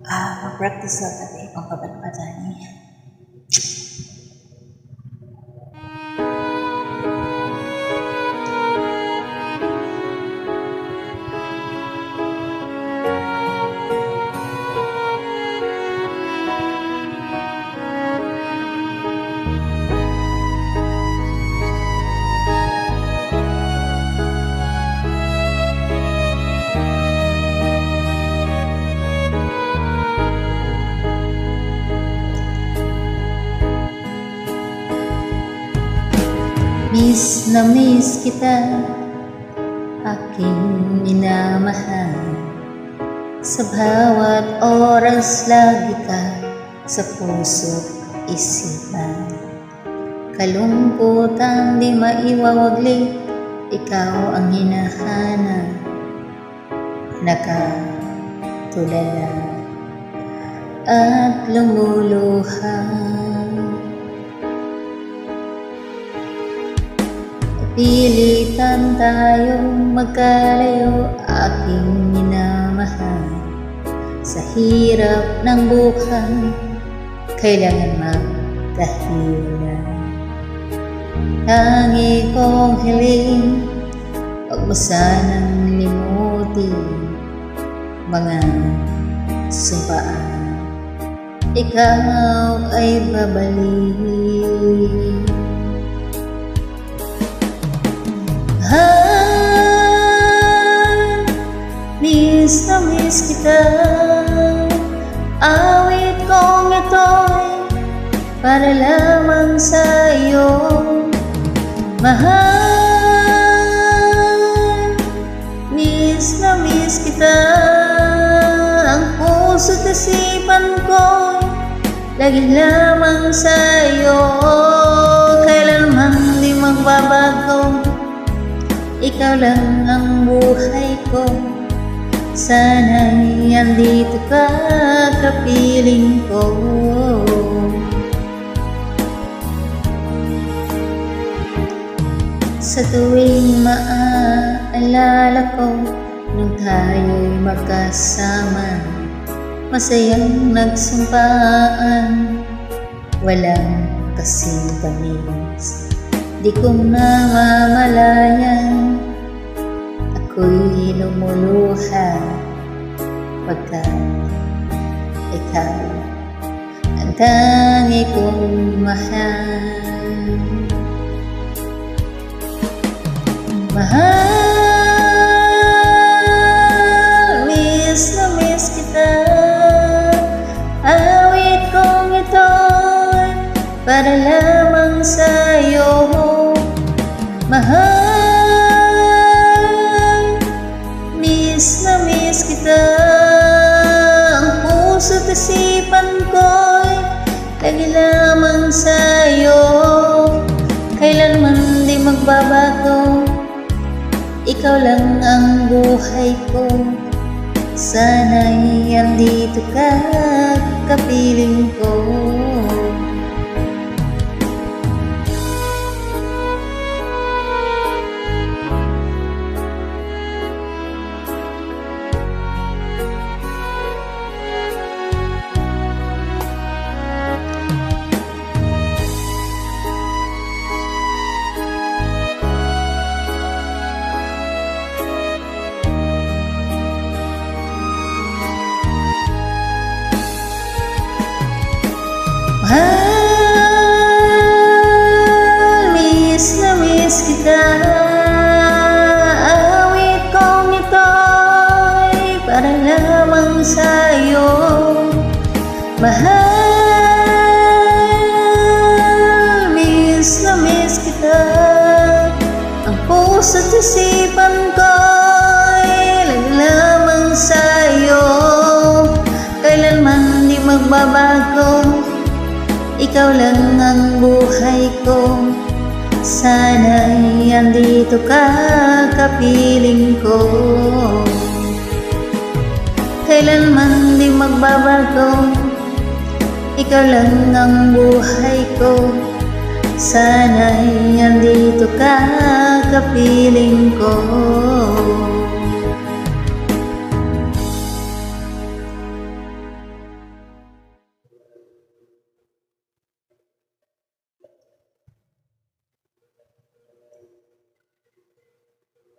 Mag-practice na tayo pang pabalbadani. Miss na miss kita, aking minamahal. Sa bawat oras lagi ka sa puso't isipan. Kalungkutan di maiwawaglit, ikaw ang hinahanap. Nakatulala at lumuluha. Pilitan tayong magkalayo, aking minamahal. Sa hirap ng buhay, kailangan magkahiwalay. Tangi kong hiling, huwag mo sanang limutin mga sumpaan. Ikaw ay babalik. Miss na miss kita, awit kong ito'y para lamang sa iyong mahal. Miss na miss kita, ang puso't isipan ko'y lagi lamang sa iyo. Kailanman di magbabago, ikaw lang ang buhay ko. Sana'y andito ka, kapiling ko. Sa tuwing maaalala ko nung tayo'y magkasama, masayang nagsumpaan, walang kasing tamis. Di ko namamalayan, ako'y lumuluha pagkat ikaw ang tangi kong mahal. Mahal, miss na miss kita, awit kong ito'y para lamang sa iyo. Mahal, miss na miss kita, ang puso't isipan ko'y lagi lamang sa iyo. Kailanman di magbabago, ikaw lang ang buhay ko. Sana'y andito ka, kapiling ko. Mahal, miss na miss kita, awit kong ito'y para lamang sa iyo. Mahal, miss na miss kita, ang puso't isipan ko'y lagi lamang sa iyo. Kailanman di magbabago, ikaw lang ang buhay ko. Sana'y andito ka, kapiling ko. Kailanman di magbabago, ikaw lang ang buhay ko. Sana'y andito ka, kapiling ko.